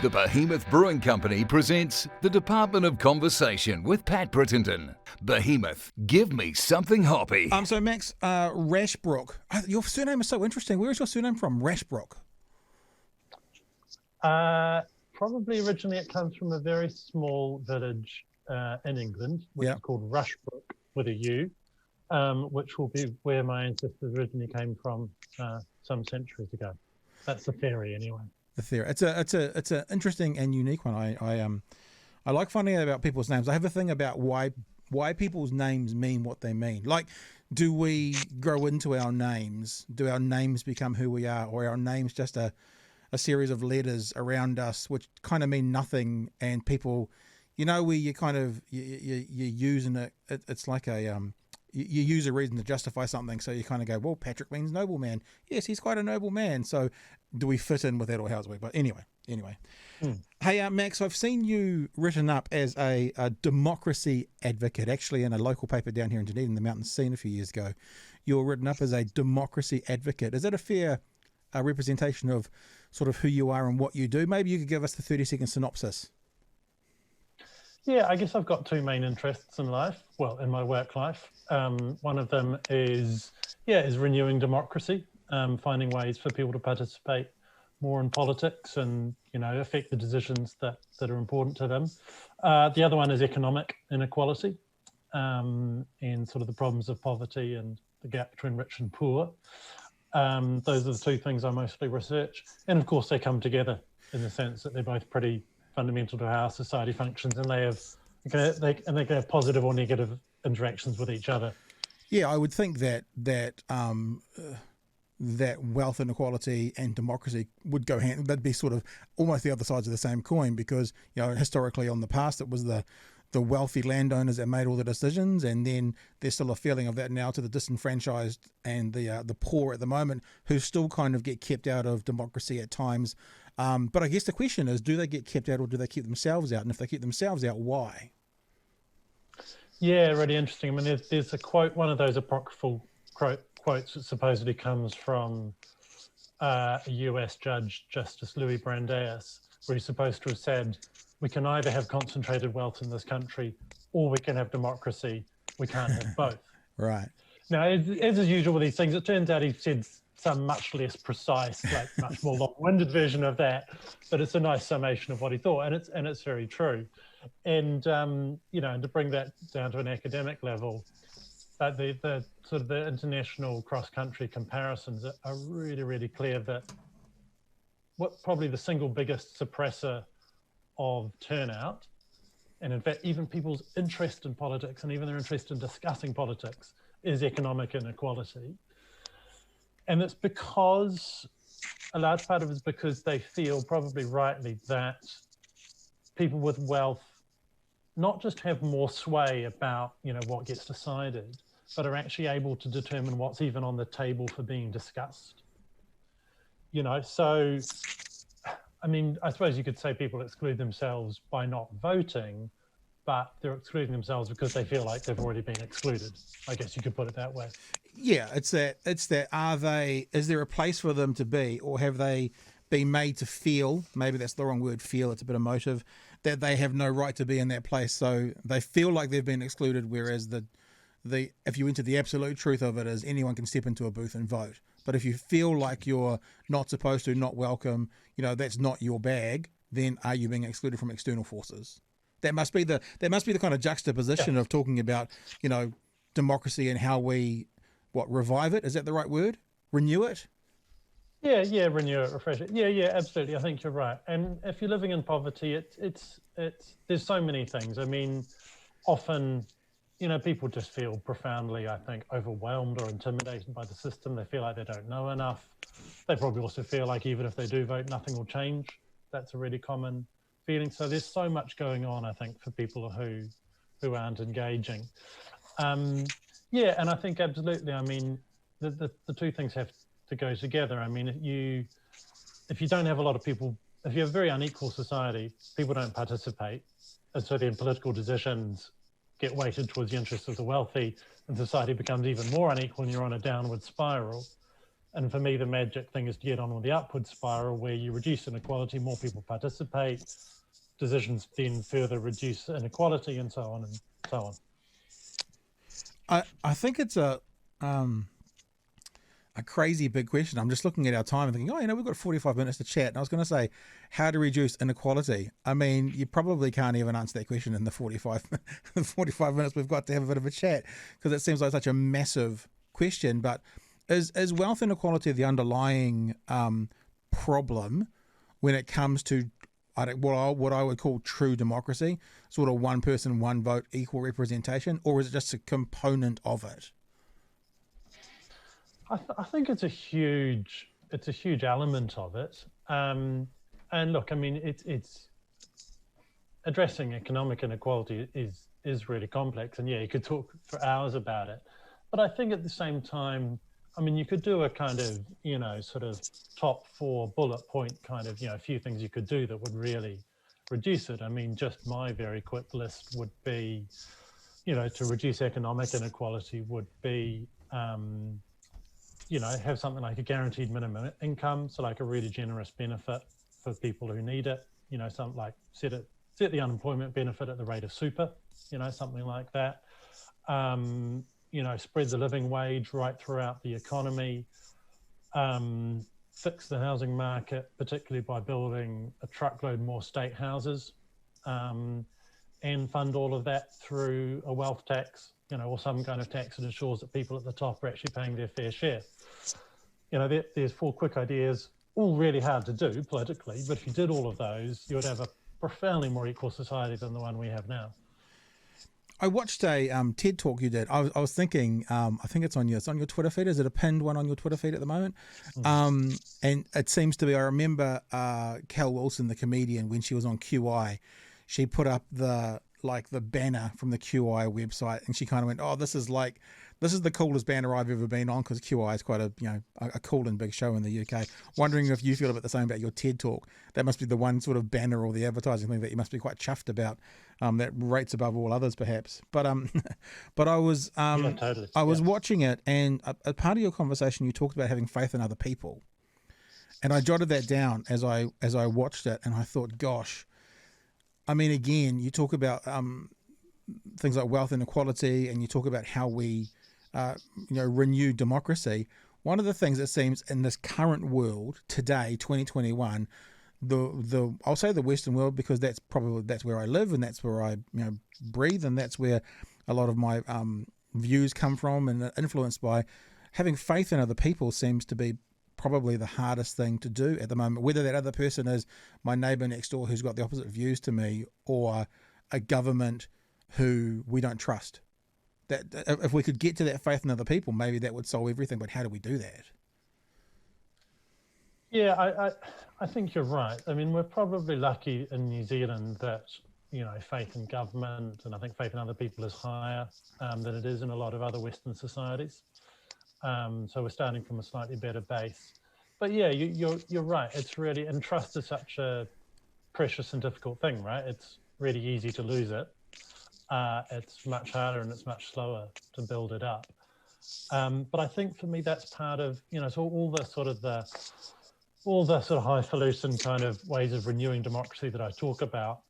The Behemoth Brewing Company presents the Department of Conversation with Pat Brittenden. Behemoth, give me something hoppy. So Max, Rashbrooke. Your surname is so interesting. Where is your surname from, Rashbrooke? Probably originally it comes from a very small village in England, which is called Rashbrooke with a U, which will be where my ancestors originally came from some centuries ago. That's the theory, anyway. The theory. It's a interesting and unique one. I like finding out about people's names. I have a thing about why people's names mean what they mean. Like, do we grow into our names? Do our names become who we are, or are our names just a series of letters around us which kind of mean nothing? And people, where you kind of you're using it. It's like you use a reason to justify something, so you kind of go, well, Patrick means nobleman. Yes, he's quite a noble man. So do we fit in with that, or how's it work? But anyway. Hey, Max, I've seen you written up as a democracy advocate, actually in a local paper down here in Dunedin, the Mountain Scene, a few years ago. You were written up as a democracy advocate. Is that a fair representation of sort of who you are and what you do? Maybe you could give us the 30-second synopsis. Yeah, I guess I've got two main interests in life, in my work life. One of them is renewing democracy, finding ways for people to participate more in politics and, affect the decisions that are important to them. The other one is economic inequality and sort of the problems of poverty and the gap between rich and poor. Those are the two things I mostly research. And of course, they come together in the sense that they're both pretty fundamental to how society functions, and they can have positive or negative interactions with each other. Yeah, I would think that wealth inequality and democracy would go hand. That'd be sort of almost the other sides of the same coin, because historically on the past it was the wealthy landowners that made all the decisions, and then there's still a feeling of that now to the disenfranchised and the poor at the moment, who still kind of get kept out of democracy at times. But I guess the question is, do they get kept out, or do they keep themselves out? And if they keep themselves out, why? Yeah, really interesting. I mean, there's a quote, one of those apocryphal quotes that supposedly comes from a US judge, Justice Louis Brandeis, where he's supposed to have said, we can either have concentrated wealth in this country, or we can have democracy. We can't have both. Right. Now, as is usual with these things, it turns out he said some much less precise, much more long-winded version of that, but it's a nice summation of what he thought, and it's very true. And and to bring that down to an academic level, the sort of the international cross-country comparisons are really, really clear that what probably the single biggest suppressor of turnout, and in fact even people's interest in politics and even their interest in discussing politics, is economic inequality. And it's because, a large part of it is because they feel, probably rightly, that people with wealth not just have more sway about, what gets decided, but are actually able to determine what's even on the table for being discussed. So, I mean, I suppose you could say people exclude themselves by not voting, but they're excluding themselves because they feel like they've already been excluded. I guess you could put it that way. Yeah, it's that. Is there a place for them to be, or have they been made to feel, maybe that's the wrong word, feel, it's a bit emotive, that they have no right to be in that place, so they feel like they've been excluded, whereas if you enter the absolute truth of it is anyone can step into a booth and vote. But if you feel like you're not supposed to, not welcome, that's not your bag, then are you being excluded from external forces? That must be the kind of juxtaposition of talking about, democracy and how we revive it. Is that the right word? Renew it? Yeah, renew it, refresh it. Yeah, absolutely. I think you're right. And if you're living in poverty, it's there's so many things. I mean, often, people just feel profoundly, I think, overwhelmed or intimidated by the system. They feel like they don't know enough. They probably also feel like even if they do vote, nothing will change. That's a really common feeling. So there's so much going on, I think, for people who aren't engaging. And I think absolutely. I mean, the two things have to go together. I mean, if you don't have a lot of people, if you have a very unequal society, people don't participate, and so then political decisions get weighted towards the interests of the wealthy, and society becomes even more unequal, and you're on a downward spiral. And for me, the magic thing is to get on with the upward spiral where you reduce inequality, more people participate, decisions then further reduce inequality, and so on and so on. I think it's a crazy big question. I'm just looking at our time and thinking, oh, we've got 45 minutes to chat. And I was going to say, how to reduce inequality. I mean, you probably can't even answer that question in the 45 minutes we've got to have a bit of a chat, because it seems like such a massive question. But is wealth inequality the underlying problem when it comes to what I would call true democracy, sort of one person, one vote, equal representation, or is it just a component of it? I think it's a huge element of it. And look, I mean, it's addressing economic inequality is really complex, and yeah, you could talk for hours about it. But I think at the same time, I mean, you could do a kind of, sort of top 4 bullet point kind of, a few things you could do that would really reduce it. I mean, just my very quick list would be, to reduce economic inequality would be, have something like a guaranteed minimum income, so like a really generous benefit for people who need it. Something like set the unemployment benefit at the rate of super. Something like that. Spread the living wage right throughout the economy. Fix the housing market, particularly by building a truckload more state houses, and fund all of that through a wealth tax, or some kind of tax that ensures that people at the top are actually paying their fair share. There's 4 quick ideas, all really hard to do politically, but if you did all of those, you would have a profoundly more equal society than the one we have now. I watched a TED talk you did. I was thinking, I think it's on your Twitter feed. Is it a pinned one on your Twitter feed at the moment? And it seems to be. I remember Cal Wilson, the comedian, when she was on QI, she put up the banner from the QI website, and she kind of went, "Oh, this is the coolest banner I've ever been on," because QI is quite a cool and big show in the UK. Wondering if you feel a bit the same about your TED talk. That must be the one sort of banner or the advertising thing that you must be quite chuffed about. That rates above all others, perhaps. But I was totally. I was watching it, and a part of your conversation you talked about having faith in other people, and I jotted that down as I watched it, and I thought, gosh, I mean, again, you talk about things like wealth inequality, and you talk about how we renew democracy. One of the things that seems in this current world today, 2021, I'll say the Western world, because that's where I live, and that's where I breathe, and that's where a lot of my views come from and influenced by. Having faith in other people seems to be probably the hardest thing to do at the moment, whether that other person is my neighbour next door who's got the opposite views to me, or a government who we don't trust. That if we could get to that faith in other people, maybe that would solve everything. But how do we do that? Yeah, I think you're right. I mean, we're probably lucky in New Zealand that, faith in government, and I think faith in other people is higher than it is in a lot of other Western societies. So we're starting from a slightly better base. But yeah, you're right. It's really, and trust is such a precious and difficult thing, right? It's really easy to lose it. It's much harder and it's much slower to build it up. But I think for me, that's part of, so all the sort of highfalutin kind of ways of renewing democracy that I talk about,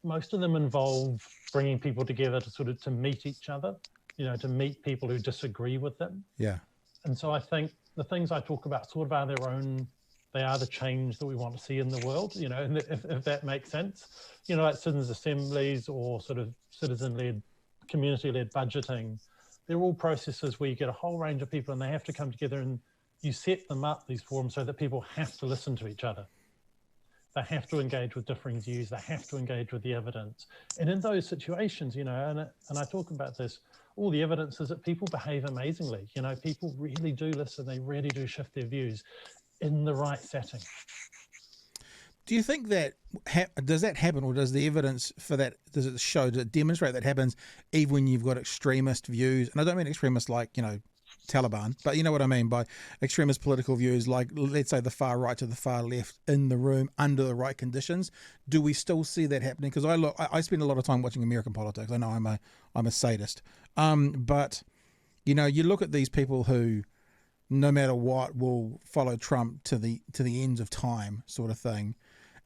most of them involve bringing people together to meet each other, to meet people who disagree with them. Yeah. And so I think the things I talk about sort of are their own, they are the change that we want to see in the world, and if that makes sense, like citizens' assemblies or sort of citizen-led, community-led budgeting, they're all processes where you get a whole range of people and they have to come together, and you set them up, these forums, so that people have to listen to each other. They have to engage with differing views. They have to engage with the evidence. And in those situations, and I talk about this, all the evidence is that people behave amazingly. People really do listen. They really do shift their views in the right setting. Do you think that, does that happen, or does the evidence for that, does it demonstrate that happens even when you've got extremist views? And I don't mean extremist like, Taliban, but you know what I mean by extremist political views, like let's say the far right to the far left in the room under the right conditions. Do we still see that happening? Because I spend a lot of time watching American politics. I know I'm a sadist, but you look at these people who no matter what, will follow Trump to the ends of time, sort of thing.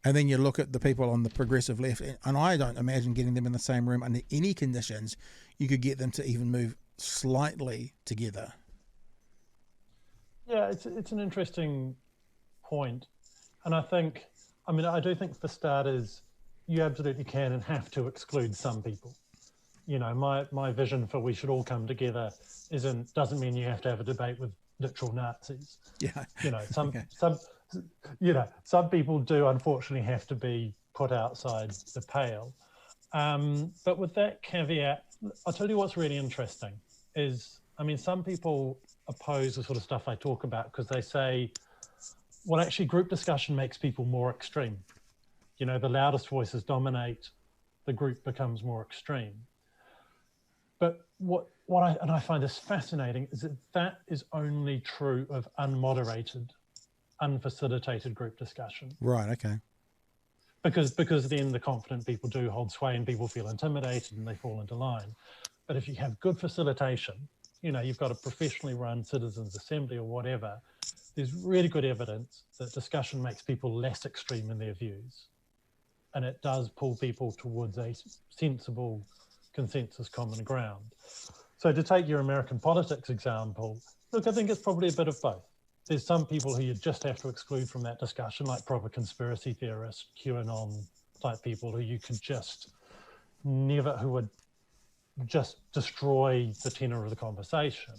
And then you look at the people on the progressive left, and I don't imagine getting them in the same room under any conditions you could get them to even move slightly together. Yeah, it's an interesting point. And I do think for starters, you absolutely can and have to exclude some people. You know, my vision for we should all come together doesn't mean you have to have a debate with literal Nazis. Yeah. You know, Okay. some people do unfortunately have to be put outside the pale. But with that caveat, I'll tell you what's really interesting is, some people oppose the sort of stuff I talk about because they say, well, actually group discussion makes people more extreme. You know, the loudest voices dominate, the group becomes more extreme. But what I find this fascinating is that is only true of unmoderated, unfacilitated group discussion. Right, okay. Because then the confident people do hold sway and people feel intimidated and they fall into line. But if you have good facilitation, you know, you've got a professionally run citizens assembly or whatever, there's really good evidence that discussion makes people less extreme in their views. And it does pull people towards a sensible consensus common ground. So to take your American politics example, look, I think it's probably a bit of both. There's some people who you just have to exclude from that discussion, like proper conspiracy theorists, QAnon type people who you could just never, who would just destroy the tenor of the conversation.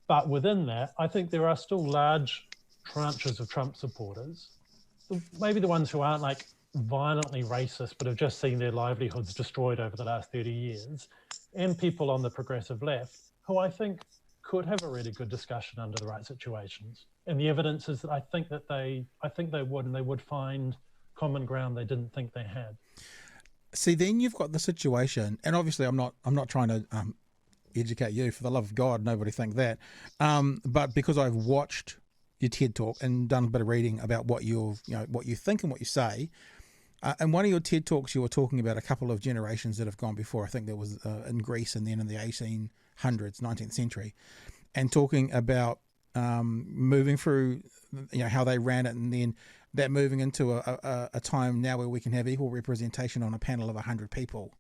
But within that, I think there are still large tranches of Trump supporters, maybe the ones who aren't like violently racist, but have just seen their livelihoods destroyed over the last 30 years, and people on the progressive left who I think could have a really good discussion under the right situations. And the evidence is that I think they would, and they would find common ground they didn't think they had. See, then you've got the situation, and obviously I'm not trying to educate you, for the love of God, nobody think that. But because I've watched your TED talk and done a bit of reading about what you think and what you say. In one of your TED talks, you were talking about a couple of generations that have gone before. I think there was in Greece and then in the 1800s, 19th century, and talking about moving through, how they ran it, and then that moving into a time now where we can have equal representation on a panel of 100 people.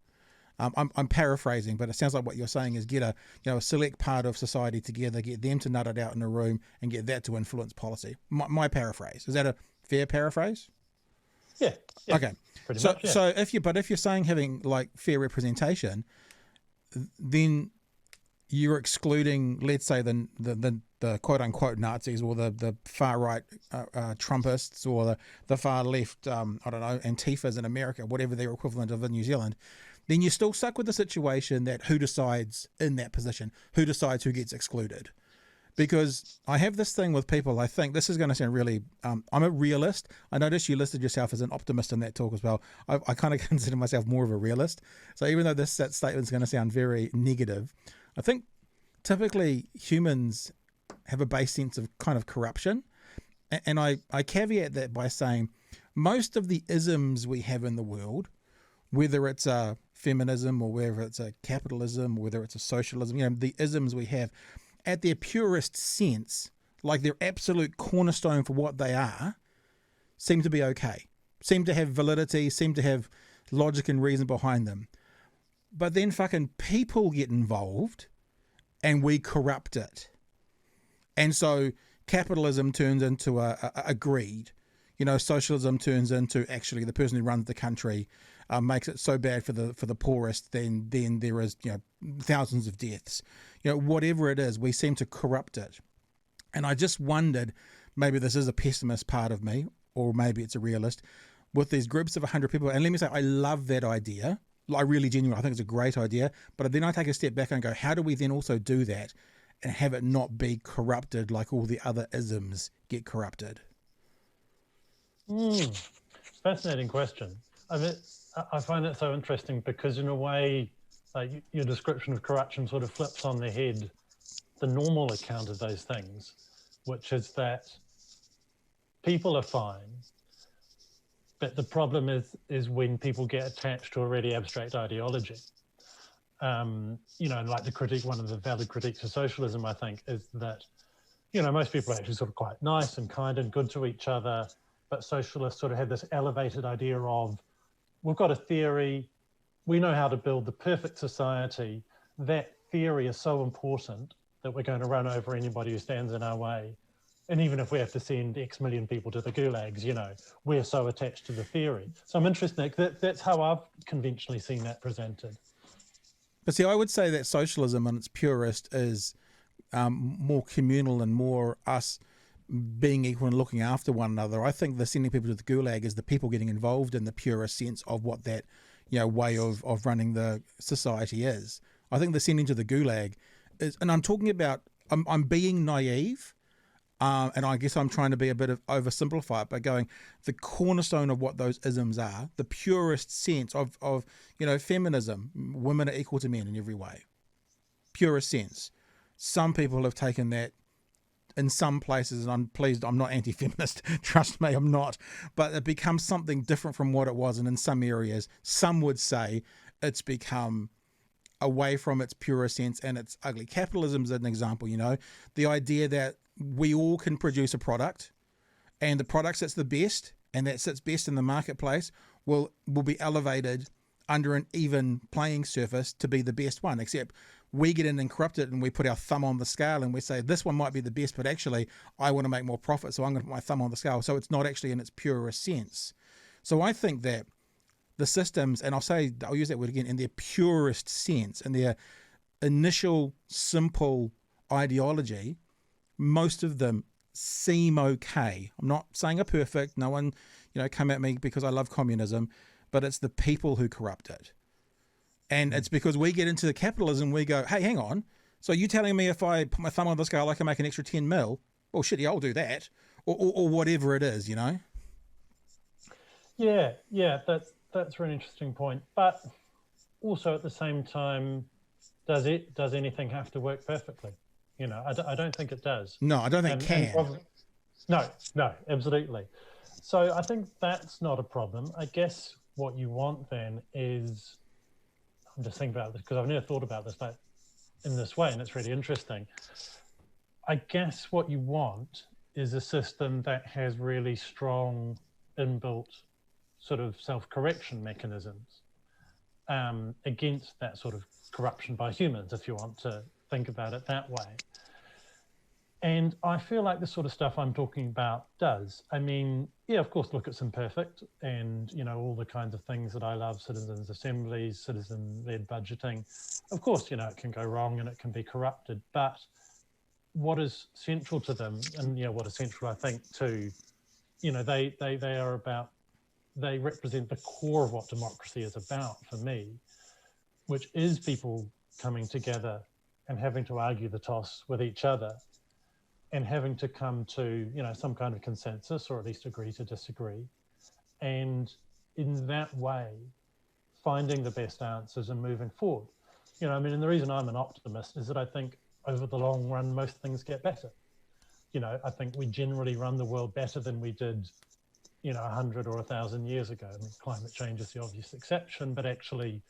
I'm paraphrasing, but it sounds like what you're saying is get a select part of society together, get them to nut it out in a room, and get that to influence policy. My paraphrase, is that a fair paraphrase? Yeah. Okay. Pretty So much, yeah. so if you're saying having like fair representation, then you're excluding, let's say, the quote unquote Nazis or the far right Trumpists or the far left Antifas in America, whatever their equivalent of in New Zealand. Then you're still stuck with the situation that who decides in that position, who decides who gets excluded. Because I have this thing with people, I think this is going to sound really, I'm a realist. I noticed you listed yourself as an optimist in that talk as well. I kind of consider myself more of a realist. So even though that statement is going to sound very negative, I think typically humans have a base sense of kind of corruption. And I caveat that by saying most of the isms we have in the world, whether it's a feminism or whether it's a capitalism, or whether it's a socialism, the isms we have, at their purest sense, like their absolute cornerstone for what they are, seem to be okay, seem to have validity, seem to have logic and reason behind them. But then fucking people get involved and we corrupt it. And so capitalism turns into a greed. Socialism turns into actually the person who runs the country makes it so bad for the poorest, then there is thousands of deaths. Whatever it is, we seem to corrupt it. And I just wondered, maybe this is a pessimist part of me, or maybe it's a realist, with these groups of 100 people. And let me say, I love that idea. I really genuinely, I think it's a great idea. But then I take a step back and go, how do we then also do that and have it not be corrupted like all the other isms get corrupted? Fascinating question. I find that so interesting because in a way, like your description of corruption sort of flips on the head the normal account of those things, which is that people are fine, but the problem is when people get attached to a really abstract ideology. And like the critique, one of the valid critiques of socialism, I think, is that most people are actually sort of quite nice and kind and good to each other, but socialists sort of had this elevated idea of, we've got a theory, we know how to build the perfect society. That theory is so important that we're going to run over anybody who stands in our way. And even if we have to send X million people to the gulags, we're so attached to the theory. So I'm interested, that's how I've conventionally seen that presented. But see, I would say that socialism in its purest is more communal and more us being equal and looking after one another. I think the sending people to the gulag is the people getting involved in the purest sense of what that way of running the society is. I think the sending to the gulag is, and I'm talking about, I'm being naive, and I guess I'm trying to be a bit of oversimplify it by going, the cornerstone of what those isms are, the purest sense of feminism, women are equal to men in every way, purest sense. Some people have taken that in some places, and I'm pleased, I'm not anti-feminist, trust me, I'm not, but it becomes something different from what it was, and in some areas, some would say it's become away from its purest sense and it's ugly. Capitalism is an example, the idea that we all can produce a product, and the product that's the best and that sits best in the marketplace will be elevated under an even playing surface to be the best one, except we get in and corrupt it and we put our thumb on the scale and we say this one might be the best, but actually I want to make more profit, so I'm going to put my thumb on the scale. So it's not actually in its purest sense. So I think that the systems, and I'll use that word again, in their purest sense, in their initial simple ideology, most of them seem okay. I'm not saying are perfect. No one, come at me because I love communism, but it's the people who corrupt it. And it's because we get into the capitalism, we go, hey, hang on. So you telling me if I put my thumb on the scale, I can make an extra 10 mil? Well, shit, yeah, I'll do that. Or whatever it is, Yeah, that's an interesting point. But also at the same time, does anything have to work perfectly? I don't think it does. No, I don't think it can. No, absolutely. So I think that's not a problem. I guess what you want then is, I'm just thinking about this because I've never thought about this in this way, and it's really interesting. I guess what you want is a system that has really strong inbuilt sort of self-correction mechanisms against that sort of corruption by humans, if you want to think about it that way. And I feel like the sort of stuff I'm talking about does. I mean, yeah, of course, look, it's imperfect, and all the kinds of things that I love, citizens' assemblies, citizen-led budgeting. Of course, it can go wrong and it can be corrupted, but what is central to them, and what is central, I think, to, they represent the core of what democracy is about for me, which is people coming together and having to argue the toss with each other, and having to come to, some kind of consensus, or at least agree to disagree. And in that way, finding the best answers and moving forward. And the reason I'm an optimist is that I think over the long run, most things get better. I think we generally run the world better than we did, 100 or 1,000 years ago. I mean, climate change is the obvious exception, but actually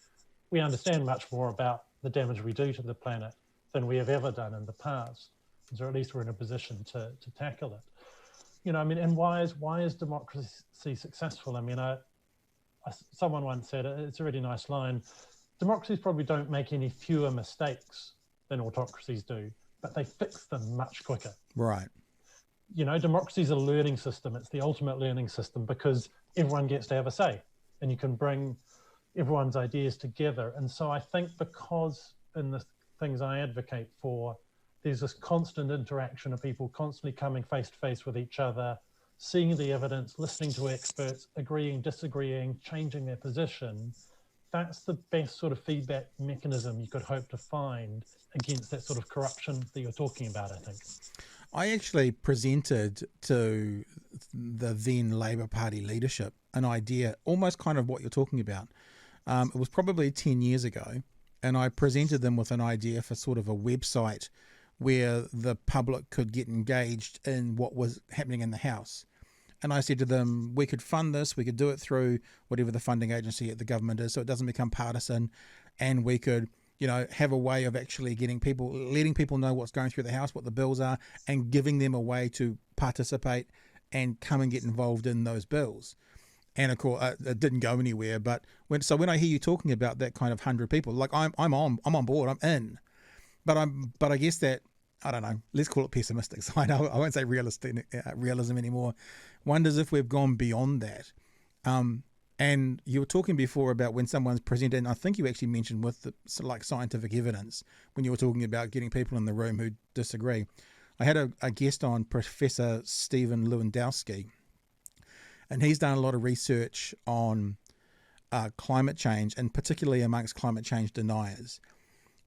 we understand much more about the damage we do to the planet than we have ever done in the past. So at least we're in a position to tackle it. And why is democracy successful? Someone once said, it's a really nice line, democracies probably don't make any fewer mistakes than autocracies do, but they fix them much quicker. Right. Democracy is a learning system. It's the ultimate learning system because everyone gets to have a say, and you can bring everyone's ideas together. And so I think because in the things I advocate for, there's this constant interaction of people constantly coming face to face with each other, seeing the evidence, listening to experts, agreeing, disagreeing, changing their position. That's the best sort of feedback mechanism you could hope to find against that sort of corruption that you're talking about, I think. I actually presented to the then Labour Party leadership an idea, almost kind of what you're talking about. It was probably 10 years ago, and I presented them with an idea for sort of a website where the public could get engaged in what was happening in the House. And I said to them, we could fund this, we could do it through whatever the funding agency at the government is, so it doesn't become partisan, and we could have a way of actually letting people know what's going through the house, what the bills are, and giving them a way to participate and come and get involved in those bills. And of course, it didn't go anywhere. But when I hear you talking about that kind of 100 people, like I'm on board, I'm in. But I guess that, I don't know, let's call it pessimistic side. I won't say realism anymore. Wonders if we've gone beyond that. And you were talking before about when someone's presented, and I think you actually mentioned with like scientific evidence, when you were talking about getting people in the room who disagree. I had a guest on, Professor Stephen Lewandowski, and he's done a lot of research on climate change, and particularly amongst climate change deniers.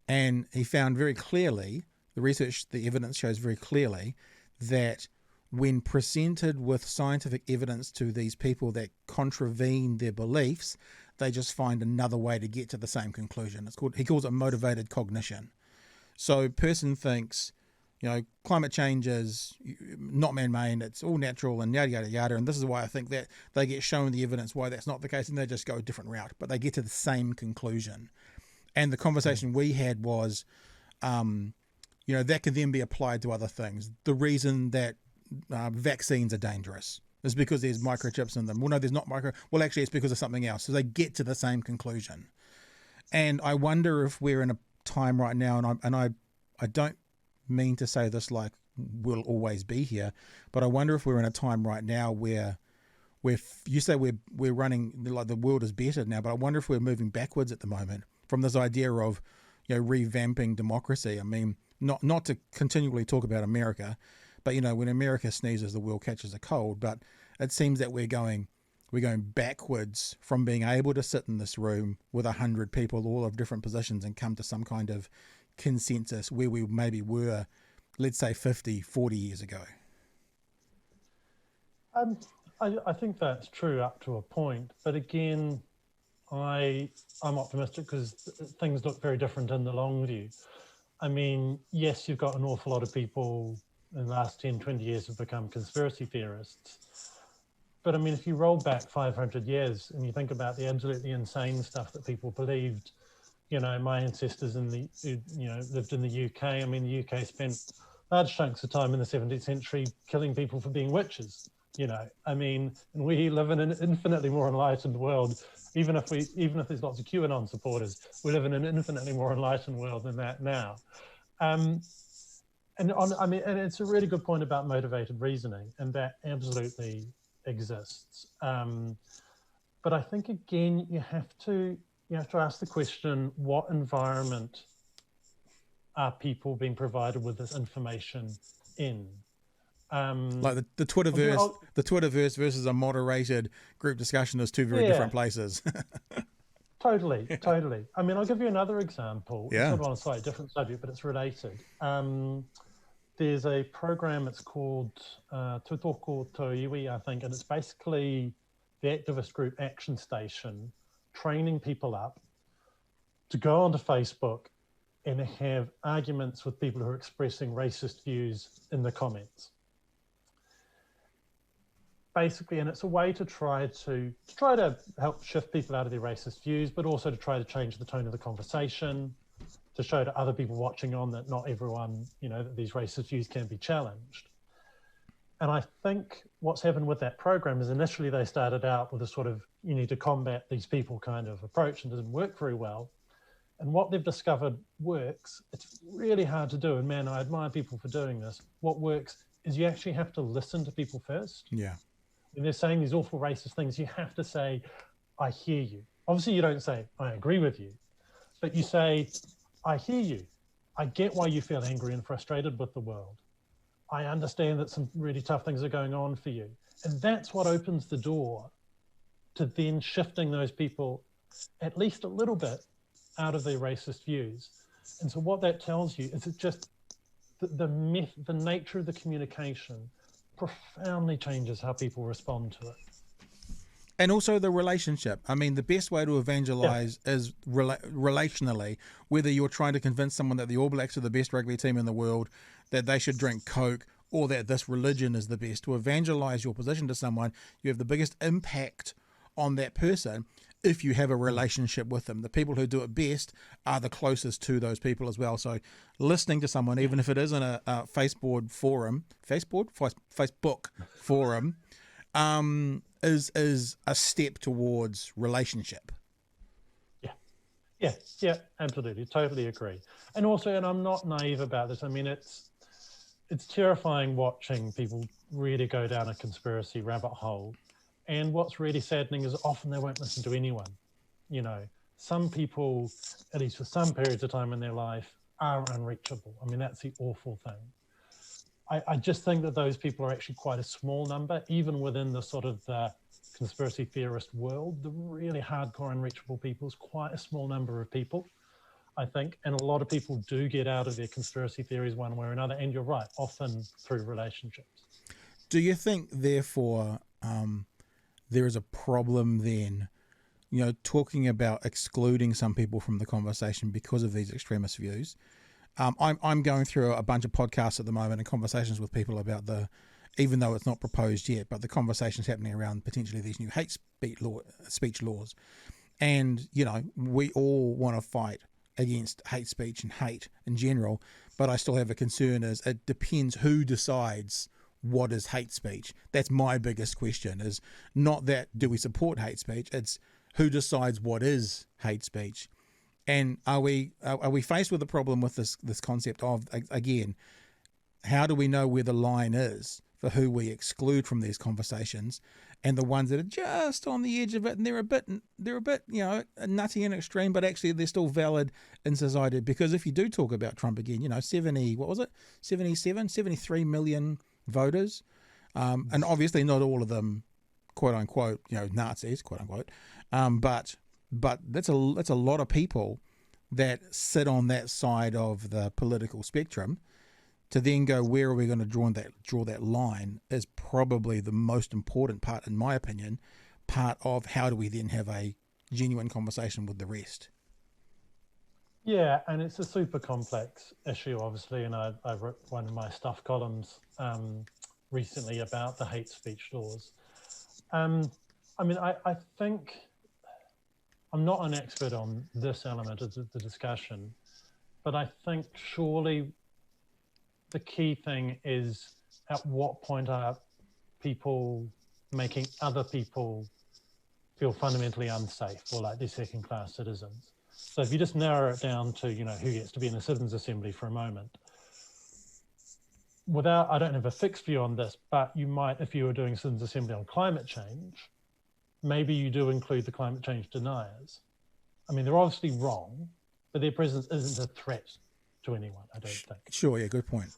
And he found very clearly, the evidence shows very clearly that when presented with scientific evidence to these people that contravene their beliefs, they just find another way to get to the same conclusion. He calls it motivated cognition. So person thinks, climate change is not man-made, it's all natural and yada, yada, yada. And this is why I think that they get shown the evidence why that's not the case, and they just go a different route, but they get to the same conclusion. And the conversation we had was, that can then be applied to other things. The reason that vaccines are dangerous is because there's microchips in them. Well, no, there's not well, actually it's because of something else. So they get to the same conclusion. And I wonder if we're in a time right now, and I don't mean to say this like we'll always be here, but I wonder if we're in a time right now where you say we're running, like the world is better now, but I wonder if we're moving backwards at the moment from this idea of, revamping democracy. I mean, not to continually talk about America, but when America sneezes, the world catches a cold. But it seems that we're going backwards from being able to sit in this room with 100 people, all of different positions, and come to some kind of consensus where we maybe were, let's say 50, 40 years ago. I think that's true up to a point. But again, I'm optimistic because things look very different in the long view. I mean, yes, you've got an awful lot of people in the last 10, 20 years have become conspiracy theorists. But I mean, if you roll back 500 years and you think about the absolutely insane stuff that people believed, my ancestors lived in the UK. I mean, the UK spent large chunks of time in the 17th century killing people for being witches. I mean, and we live in an infinitely more enlightened world. Even if there's lots of QAnon supporters, we live in an infinitely more enlightened world than that now. And it's a really good point about motivated reasoning, and that absolutely exists. But I think again, you have to ask the question: what environment are people being provided with this information in? Like the Twitterverse versus a moderated group discussion is two very different places. Totally. I mean, I'll give you another example. Yeah. It's sort of on a slightly different subject, but it's related. There's a program, it's called Tutoko Toiwi, I think, and it's basically the activist group Action Station training people up to go onto Facebook and have arguments with people who are expressing racist views in the comments. Basically, and it's a way to try to help shift people out of their racist views, but also to try to change the tone of the conversation, to show to other people watching on that not everyone, that these racist views can be challenged. And I think what's happened with that program is initially they started out with a sort of, you need to combat these people kind of approach, and it didn't work very well. And what they've discovered works. It's really hard to do. And man, I admire people for doing this. What works is you actually have to listen to people first. Yeah. When they're saying these awful racist things, you have to say, I hear you. Obviously, you don't say, I agree with you, but you say, I hear you. I get why you feel angry and frustrated with the world. I understand that some really tough things are going on for you. And that's what opens the door to then shifting those people at least a little bit out of their racist views. And so what that tells you is it just the nature of the communication profoundly changes how people respond to it. And also the relationship. I mean, the best way to evangelize is relationally, whether you're trying to convince someone that the All Blacks are the best rugby team in the world, that they should drink Coke, or that this religion is the best. To evangelize your position to someone, you have the biggest impact on that person if you have a relationship with them. The people who do it best are the closest to those people as well. So listening to someone, even if it is in a Facebook forum, is a step towards relationship. Yeah, absolutely, totally agree. And also, and I'm not naive about this. I mean, it's terrifying watching people really go down a conspiracy rabbit hole. And what's really saddening is often they won't listen to anyone. You know, some people, at least for some periods of time in their life, are unreachable. I mean, that's the awful thing. I just think that those people are actually quite a small number, even within the sort of the conspiracy theorist world. The really hardcore unreachable people is quite a small number of people, I think. And a lot of people do get out of their conspiracy theories one way or another. And you're right, often through relationships. Do you think, therefore, there is a problem then, you know, talking about excluding some people from the conversation because of these extremist views? I'm going through a bunch of podcasts at the moment and conversations with people about even though it's not proposed yet, but the conversations happening around potentially these new hate speech laws. And, you know, we all want to fight against hate speech and hate in general, but I still have a concern is it depends who decides what is hate speech. That's my biggest question, is not that do we support hate speech, it's who decides what is hate speech. And are we faced with a problem with this concept of, again, how do we know where the line is for who we exclude from these conversations, and the ones that are just on the edge of it, and they're a bit, you know, nutty and extreme, but actually they're still valid in society? Because if you do talk about Trump again, you know, 73 million voters, and obviously not all of them, quote unquote, you know, Nazis, quote unquote, but that's a lot of people that sit on that side of the political spectrum. To then go, where are we going to draw that line, is probably the most important part, in my opinion, part of how do we then have a genuine conversation with the rest. Yeah, and it's a super complex issue, obviously, and I wrote one of my Stuff columns recently about the hate speech laws. I mean, I think I'm not an expert on this element of the discussion, but I think surely the key thing is, at what point are people making other people feel fundamentally unsafe or like they're second-class citizens? So if you just narrow it down to, you know, who gets to be in the Citizens Assembly for a moment, I don't have a fixed view on this, but you might, if you were doing Citizens Assembly on climate change, maybe you do include the climate change deniers. I mean, they're obviously wrong, but their presence isn't a threat to anyone, I don't think. Sure, yeah, good point.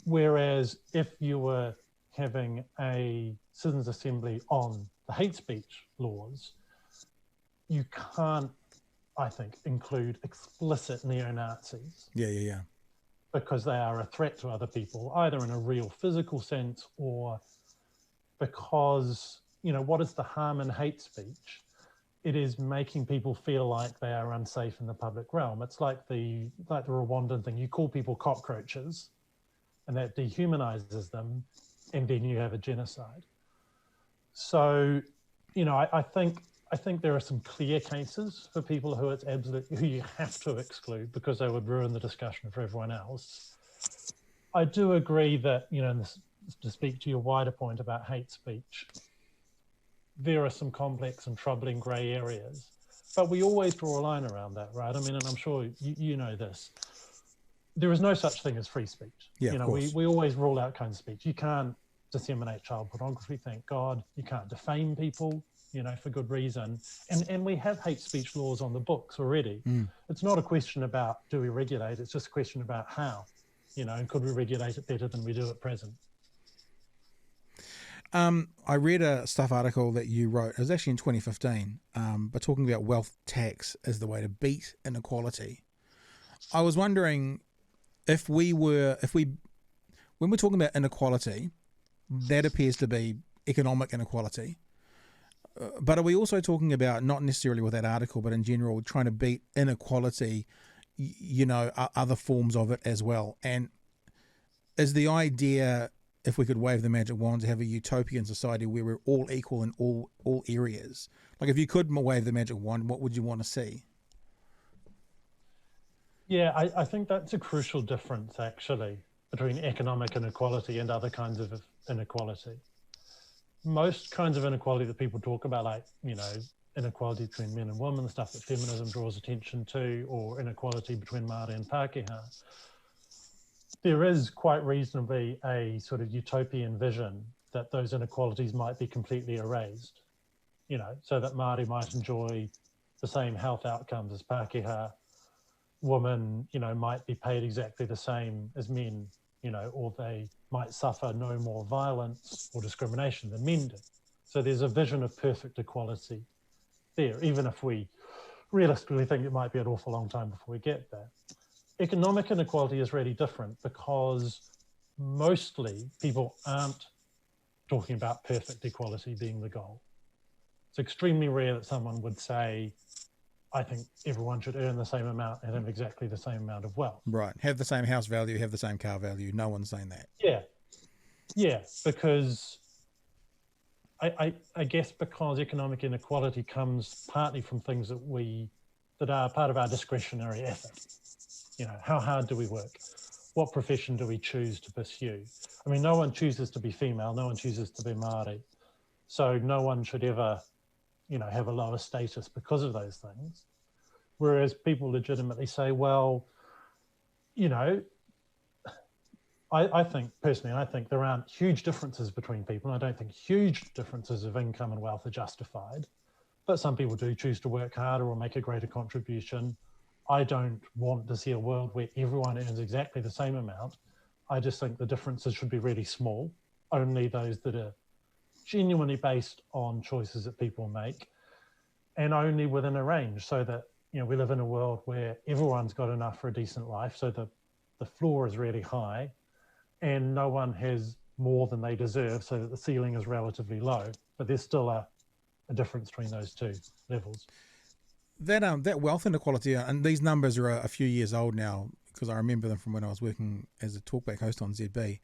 Whereas if you were having a Citizens Assembly on the hate speech laws, you can't, I think, include explicit neo-Nazis. Yeah. Because they are a threat to other people, either in a real physical sense or because, you know, what is the harm in hate speech? It is making people feel like they are unsafe in the public realm. It's like the Rwandan thing. You call people cockroaches, and that dehumanizes them, and then you have a genocide. So, you know, I think there are some clear cases for people who you have to exclude because they would ruin the discussion for everyone else. I do agree that, you know, to speak to your wider point about hate speech, there are some complex and troubling grey areas, but we always draw a line around that, right? I mean, and I'm sure you know this. There is no such thing as free speech. Yeah, you know, we always rule out kinds of speech. You can't disseminate child pornography, thank God. You can't defame people, you know, for good reason. And we have hate speech laws on the books already. It's not a question about do we regulate, it's just a question about how, you know, and could we regulate it better than we do at present? I read a Stuff article that you wrote, it was actually in 2015, but talking about wealth tax as the way to beat inequality. I was wondering when we're talking about inequality, that appears to be economic inequality. But are we also talking about, not necessarily with that article, but in general, trying to beat inequality, you know, other forms of it as well? And is the idea if we could wave the magic wand to have a utopian society where we're all equal in all areas? Like, if you could wave the magic wand, what would you want to see? Yeah, I think that's a crucial difference, actually, between economic inequality and other kinds of inequality. Most kinds of inequality that people talk about, like, inequality between men and women, stuff that feminism draws attention to, or inequality between Māori and Pākehā, there is quite reasonably a sort of utopian vision that those inequalities might be completely erased, so that Māori might enjoy the same health outcomes as Pākehā. Women, might be paid exactly the same as men, or they might suffer no more violence or discrimination than men do. So there's a vision of perfect equality there, even if we realistically think it might be an awful long time before we get there. Economic inequality is really different because mostly people aren't talking about perfect equality being the goal. It's extremely rare that someone would say, I think everyone should earn the same amount and have exactly the same amount of wealth. Right. Have the same house value, have the same car value. No one's saying that. Yeah, because I guess because economic inequality comes partly from things that are part of our discretionary effort. How hard do we work? What profession do we choose to pursue? I mean, no one chooses to be female, no one chooses to be Māori. So no one should ever have a lower status because of those things. Whereas people legitimately say, well, I think there aren't huge differences between people. I don't think huge differences of income and wealth are justified, but some people do choose to work harder or make a greater contribution. I don't want to see a world where everyone earns exactly the same amount. I just think the differences should be really small, only those that are genuinely based on choices that people make, and only within a range, so that we live in a world where everyone's got enough for a decent life, so the floor is really high and no one has more than they deserve, so that the ceiling is relatively low, but there's still a difference between those two levels. That wealth inequality, and these numbers are a few years old now, because I remember them from when I was working as a talkback host on ZB.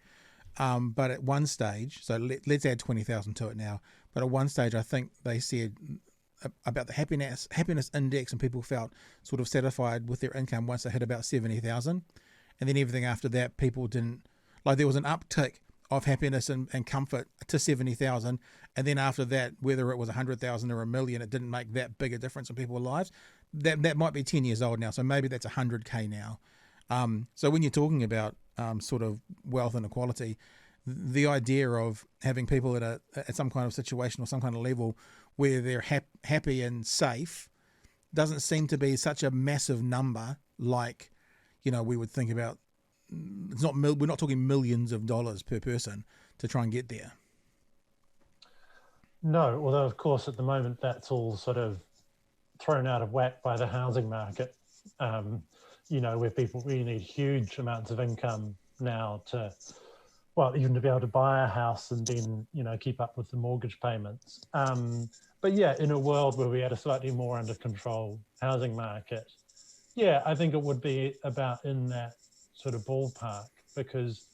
But at one stage, so let's add 20,000 to it now. But at one stage, I think they said about the happiness index, and people felt sort of satisfied with their income once they hit about 70,000, and then everything after that, people didn't like. There was an uptick of happiness and comfort to 70,000, and then after that, whether it was 100,000 or 1 million, it didn't make that big a difference in people's lives. That might be 10 years old now, so maybe that's 100K now. So when you're talking about sort of wealth inequality, the idea of having people at some kind of situation or some kind of level where they're happy and safe doesn't seem to be such a massive number like we would think about. We're not talking millions of dollars per person to try and get there. No, although of course at the moment that's all sort of thrown out of whack by the housing market, where people really need huge amounts of income now to, even to be able to buy a house and then, keep up with the mortgage payments. But yeah, in a world where we had a slightly more under control housing market, I think it would be about in that sort of ballpark, because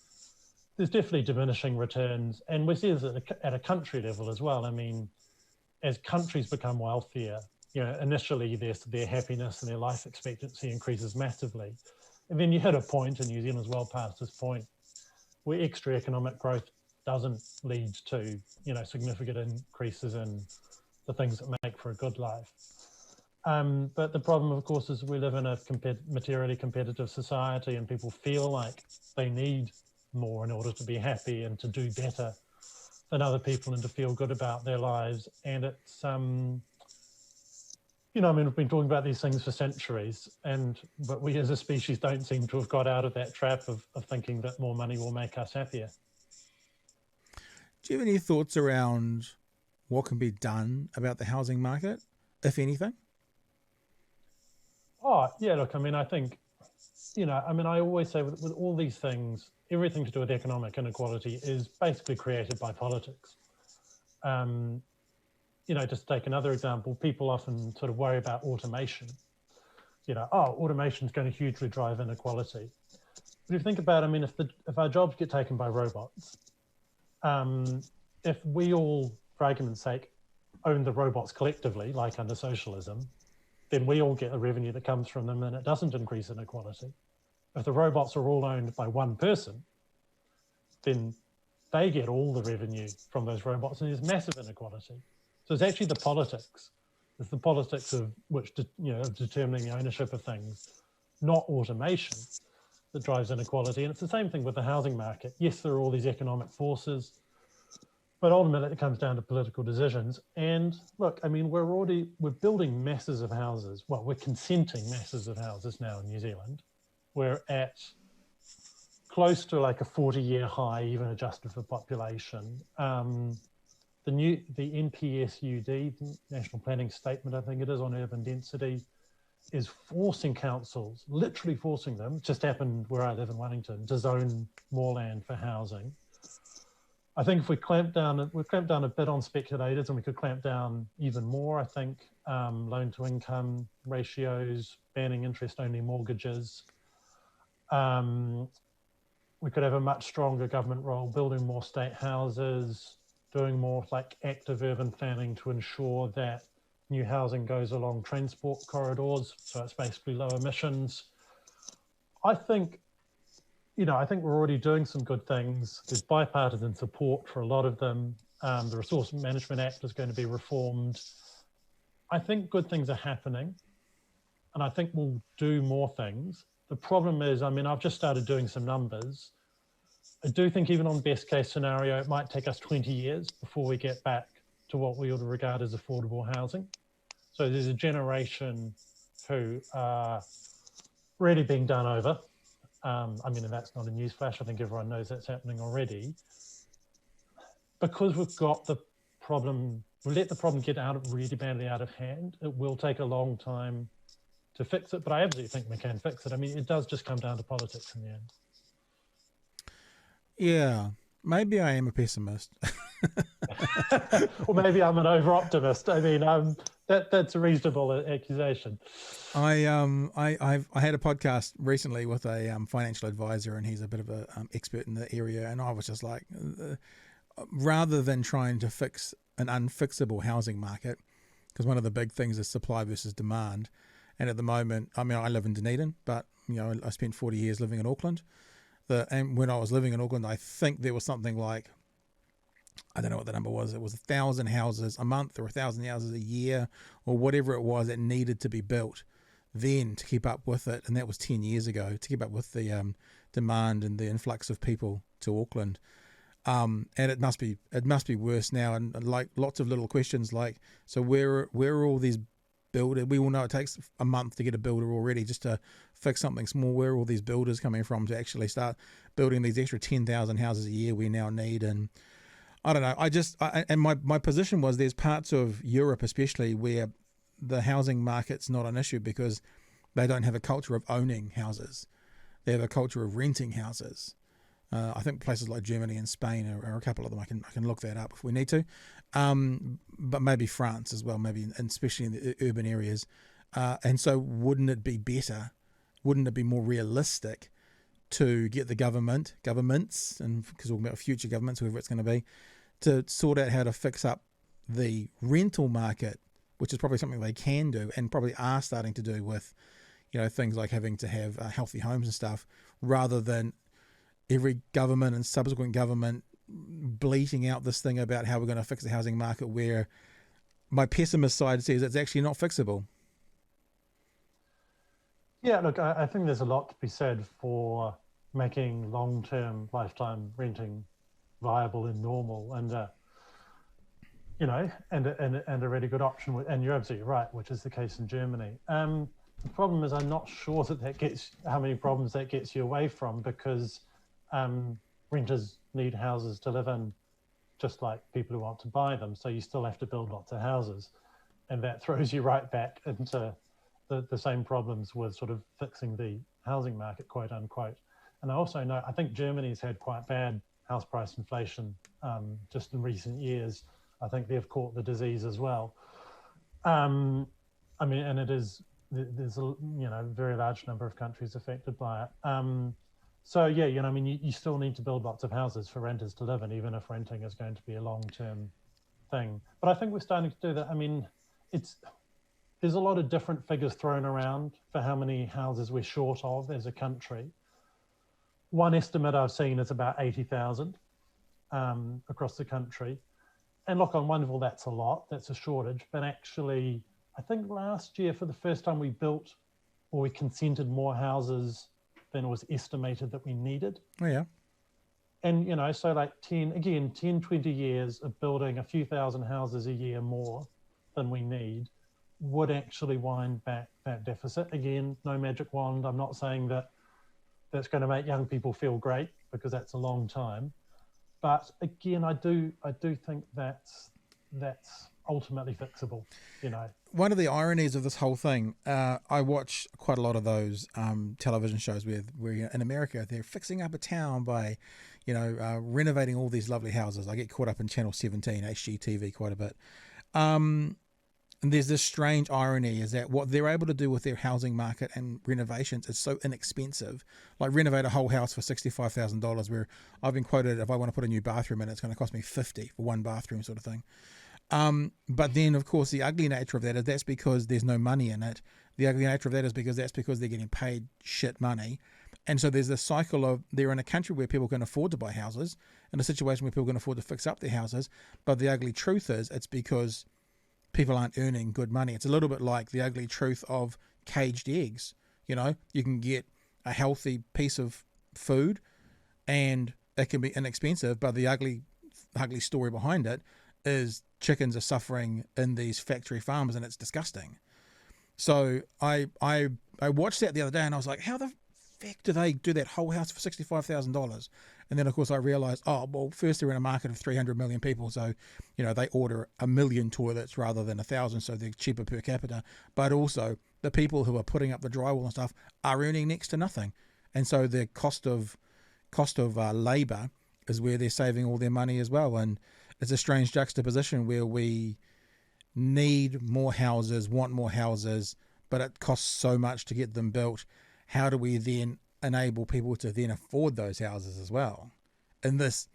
there's definitely diminishing returns. And we see this at a country level as well. I mean, as countries become wealthier, initially their happiness and their life expectancy increases massively. And then you hit a point, and New Zealand's well past this point, where extra economic growth doesn't lead to, significant increases in the things that make for a good life. But the problem, of course, is we live in a materially competitive society, and people feel like they need more in order to be happy and to do better than other people and to feel good about their lives. And it's, we've been talking about these things for centuries, but we as a species don't seem to have got out of that trap of thinking that more money will make us happier. Do you have any thoughts around what can be done about the housing market, if anything? Oh, yeah, look, I think, I always say with all these things, everything to do with economic inequality is basically created by politics. Just to take another example, people often sort of worry about automation. Automation is going to hugely drive inequality. But if you think about it, if our jobs get taken by robots, if we all, for argument's sake, own the robots collectively, like under socialism, then we all get the revenue that comes from them and it doesn't increase inequality. If the robots are all owned by one person, then they get all the revenue from those robots and there's massive inequality. So it's actually the politics. It's the politics of which, of determining the ownership of things, not automation, that drives inequality. And it's the same thing with the housing market. Yes, there are all these economic forces, but ultimately it comes down to political decisions. And look, I mean, we're building masses of houses. Well, we're consenting masses of houses now in New Zealand. We're at close to like a 40-year high, even adjusted for population. The NPSUD, National Planning Statement, I think it is, on urban density, is forcing councils, literally forcing them, just happened where I live in Wellington, to zone more land for housing. I think if we clamp down a bit on speculators, and we could clamp down even more, I think loan to income ratios, banning interest-only mortgages. We could have a much stronger government role, building more state houses, doing more like active urban planning to ensure that new housing goes along transport corridors, so it's basically low emissions. I think we're already doing some good things. There's bipartisan support for a lot of them. The Resource Management Act is going to be reformed. I think good things are happening, and I think we'll do more things. The problem is, I've just started doing some numbers. I do think even on best case scenario, it might take us 20 years before we get back to what we ought to regard as affordable housing. So there's a generation who are really being done over. And that's not a newsflash. I think everyone knows that's happening already. Because we've got the problem, we let the problem get really badly out of hand. It will take a long time to fix it, but I absolutely think we can fix it. It does just come down to politics in the end. Yeah, maybe I am a pessimist. Or maybe I'm an over-optimist. That's a reasonable accusation. I had a podcast recently with a financial advisor, and he's a bit of a expert in the area, and I was just like, rather than trying to fix an unfixable housing market, because one of the big things is supply versus demand, and at the moment, I live in Dunedin, but I spent 40 years living in Auckland. And when I was living in Auckland, I think there was something like, I don't know what the number was. It was 1,000 houses a month or 1,000 houses a year or whatever it was that needed to be built then to keep up with it. And that was 10 years ago, to keep up with the demand and the influx of people to Auckland. And it must be worse now. And like lots of little questions like, so where are all these builders? We all know it takes a month to get a builder already just to fix something small. Where are all these builders coming from to actually start building these extra 10,000 houses a year we now need? And I don't know. And my position was there's parts of Europe especially where the housing market's not an issue because they don't have a culture of owning houses. They have a culture of renting houses. I think places like Germany and Spain are a couple of them. I can look that up if we need to. But maybe France as well, maybe, and especially in the urban areas. And so wouldn't it be better, wouldn't it be more realistic to get the governments, and because we're talking about future governments, whoever it's going to be, to sort out how to fix up the rental market, which is probably something they can do and probably are starting to do with, things like having to have healthy homes and stuff, rather than every government and subsequent government bleating out this thing about how we're going to fix the housing market, where my pessimist side says it's actually not fixable. Yeah, look, I think there's a lot to be said for making long-term lifetime renting viable and normal, and and a really good option. And you're absolutely right, which is the case in Germany. The problem is, I'm not sure that gets how many problems that gets you away from, because renters need houses to live in, just like people who want to buy them. So you still have to build lots of houses, and that throws you right back into the same problems with sort of fixing the housing market, quote unquote. And I also know, I think Germany's had quite bad house price inflation just in recent years. I think they've caught the disease as well. And there's a very large number of countries affected by it. So yeah, you know, I mean, you still need to build lots of houses for renters to live in, even if renting is going to be a long-term thing. But I think we're starting to do that. I mean, there's a lot of different figures thrown around for how many houses we're short of as a country. One estimate I've seen is about 80,000 across the country. And look, on one level, that's a lot, that's a shortage. But actually, I think last year, for the first time, we built or we consented more houses than it was estimated that we needed. Oh, yeah. And, you know, so like 10, 20 years of building a few thousand houses a year more than we need would actually wind back that deficit. Again, no magic wand. I'm not saying that that's going to make young people feel great, because that's a long time. But again, I do think that's ultimately fixable, you know. One of the ironies of this whole thing, I watch quite a lot of those television shows where in America they're fixing up a town by, you know, renovating all these lovely houses. I get caught up in Channel 17, HGTV quite a bit. And there's this strange irony is that what they're able to do with their housing market and renovations is so inexpensive. Like renovate a whole house for $65,000, where I've been quoted, if I want to put a new bathroom in, it's going to cost me $50 for one bathroom sort of thing. But then, of course, the ugly nature of that is that's because there's no money in it. The ugly nature of that is because they're getting paid shit money. And so there's this cycle of they're in a country where people can afford to buy houses, in a situation where people can afford to fix up their houses. But the ugly truth is it's because people aren't earning good money. It's a little bit like the ugly truth of caged eggs. You know, you can get a healthy piece of food and it can be inexpensive, but the ugly story behind it is chickens are suffering in these factory farms, and it's disgusting. So I watched that the other day and I was like, how the fuck do they do that whole house for $65,000? And then, of course, I realized, oh, well, first they're in a market of 300 million people. So, you know, they order 1 million toilets rather than 1,000. So they're cheaper per capita. But also the people who are putting up the drywall and stuff are earning next to nothing. And so the cost of labor is where they're saving all their money as well. And it's a strange juxtaposition where we need more houses, want more houses, but it costs so much to get them built. How do we then enable people to then afford those houses as well? And this,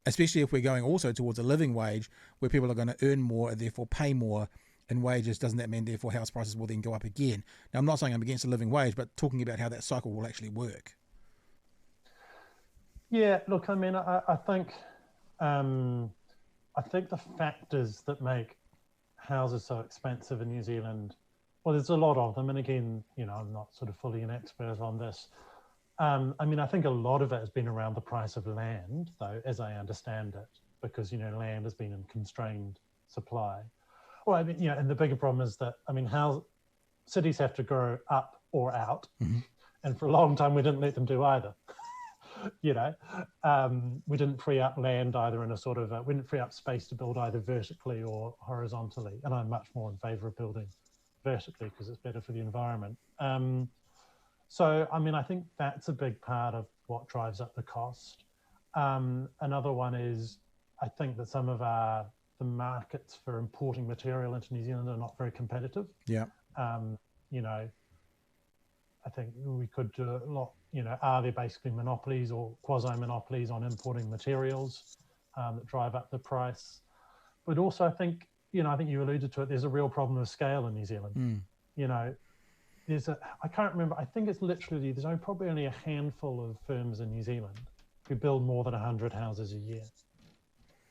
especially if we're going also towards a living wage where people are going to earn more and therefore pay more in wages, doesn't that mean therefore house prices will then go up again? Now, I'm not saying I'm against a living wage, but talking about how that cycle will actually work. Yeah, look, I mean, I think the factors that make houses so expensive in New Zealand, well, there's a lot of them. And again, you know, I'm not sort of fully an expert on this. I mean, I think a lot of it has been around the price of land, though, as I understand it, because, you know, land has been in constrained supply. Well, I mean, you know, and the bigger problem is that, I mean, how cities have to grow up or out. Mm-hmm. And for a long time, we didn't let them do either. You know, we didn't free up land either in a sort of, we didn't free up space to build either vertically or horizontally. And I'm much more in favor of building vertically because it's better for the environment. So, I mean, I think that's a big part of what drives up the cost. Another one is, I think that some of the markets for importing material into New Zealand are not very competitive. Yeah. You know, I think we could do a lot, you know, are there basically monopolies or quasi-monopolies on importing materials that drive up the price? But also I think, you know, I think you alluded to it, there's a real problem of scale in New Zealand. You know, I can't remember, I think it's literally, there's probably only a handful of firms in New Zealand who build more than 100 houses a year.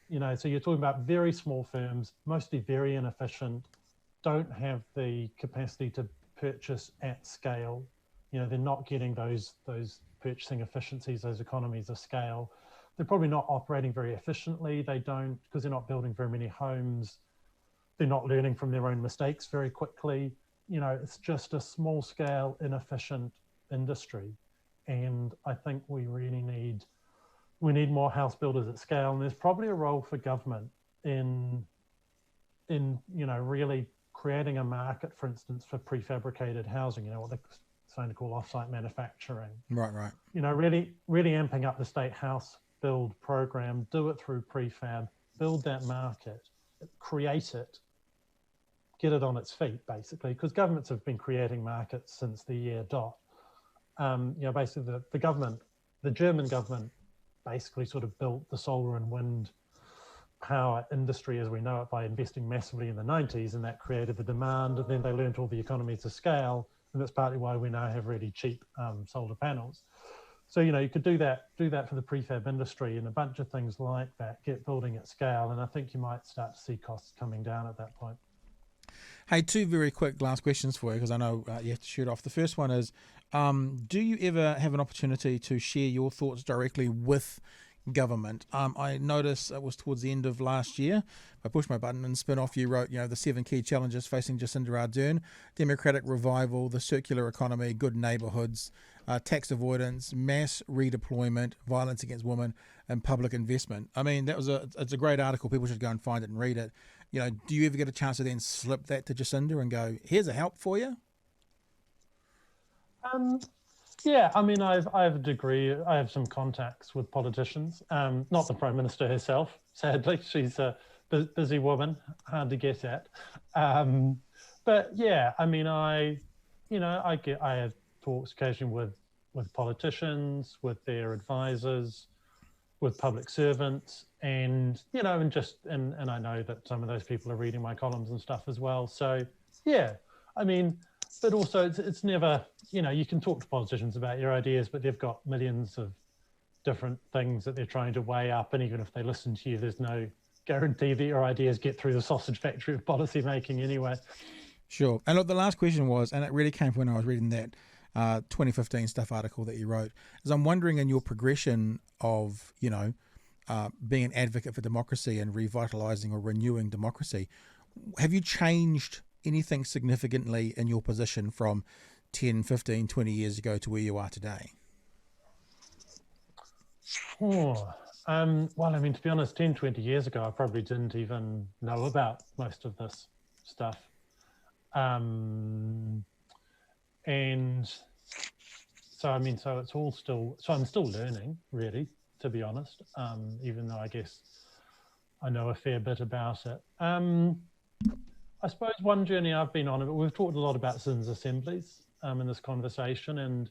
You know, so you're talking about very small firms, mostly very inefficient, don't have the capacity to purchase at scale. You know, they're not getting those purchasing efficiencies, those economies of scale. They're probably not operating very efficiently. They don't, because they're not building very many homes. They're not learning from their own mistakes very quickly. You know, it's just a small scale, inefficient industry. And I think we really need more house builders at scale. And there's probably a role for government in you know, really creating a market, for instance, for prefabricated housing, you know, what they're starting to call off-site manufacturing. Right. You know, really amping up the state house build program, do it through prefab, build that market, create it, get it on its feet, basically, because governments have been creating markets since the year dot. You know, basically the government the German government basically sort of built the solar and wind power industry as we know it by investing massively in the 90s, and that created the demand, and then they learned all the economies of scale, and that's partly why we now have really cheap solar panels. So, you know, you could do that for the prefab industry and a bunch of things like that, get building at scale, and I think you might start to see costs coming down at that point. Hey, two very quick last questions for you, because I know you have to shoot off. The first one is, do you ever have an opportunity to share your thoughts directly with government? I noticed it was towards the end of last year. I pushed my button and Spinoff, you wrote, the 7 key challenges facing Jacinda Ardern: democratic revival, the circular economy, good neighbourhoods, tax avoidance, mass redeployment, violence against women, and public investment. I mean, it's a great article. People should go and find it and read it. Do you ever get a chance to then slip that to Jacinda and go, here's a help for you? Yeah, I mean, I have a degree. I have some contacts with politicians. Not the Prime Minister herself, sadly. She's a busy woman, hard to get at. But yeah, I mean, I have talks occasionally with politicians, with their advisors, with public servants, and and I know that some of those people are reading my columns and stuff as well. So yeah, I mean. But also, it's never, you can talk to politicians about your ideas, but they've got millions of different things that they're trying to weigh up. And even if they listen to you, there's no guarantee that your ideas get through the sausage factory of policy making anyway. Sure. And look, the last question was, and it really came from when I was reading that 2015 Stuff article that you wrote, is I'm wondering in your progression of, being an advocate for democracy and revitalizing or renewing democracy, have you changed anything significantly in your position from 10, 15, 20 years ago to where you are today? Well, I mean, to be honest, 10, 20 years ago, I probably didn't even know about most of this stuff. And so, I mean, so it's all still, so I'm still learning, really, to be honest, even though I guess I know a fair bit about it. I suppose one journey I've been on, but we've talked a lot about citizens' assemblies in this conversation, and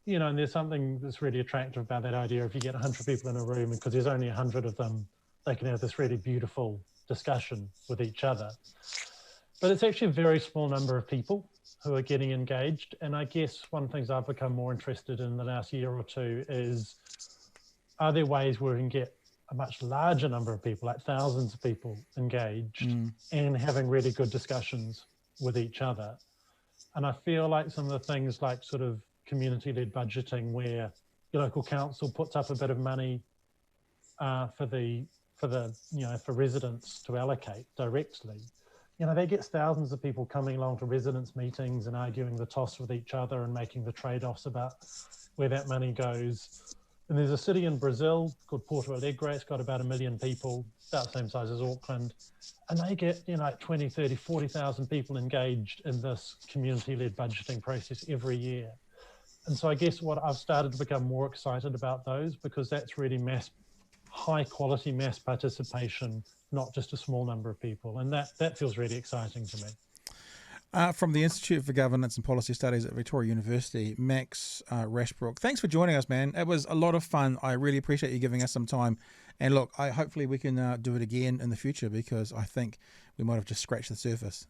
and there's something that's really attractive about that idea. If you get 100 people in a room, because there's only 100 of them, they can have this really beautiful discussion with each other. But it's actually a very small number of people who are getting engaged, and I guess one of the things I've become more interested in the last year or two is, are there ways where we can get a much larger number of people, like thousands of people engaged and having really good discussions with each other. And I feel like some of the things like sort of community-led budgeting, where your local council puts up a bit of money for residents to allocate directly. They get thousands of people coming along to residents' meetings and arguing the toss with each other and making the trade-offs about where that money goes. And there's a city in Brazil called Porto Alegre. It's got about 1 million people, about the same size as Auckland. And they get, 20, 30, 40,000 people engaged in this community-led budgeting process every year. And so I guess what I've started to become more excited about those, because that's really high quality mass participation, not just a small number of people. And that feels really exciting to me. From the Institute for Governance and Policy Studies at Victoria University, Max Rashbrooke, thanks for joining us, man. It was a lot of fun. I really appreciate you giving us some time. And look, hopefully we can do it again in the future, because I think we might have just scratched the surface.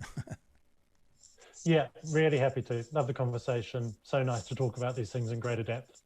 Yeah, really happy to. Love the conversation. So nice to talk about these things in greater depth.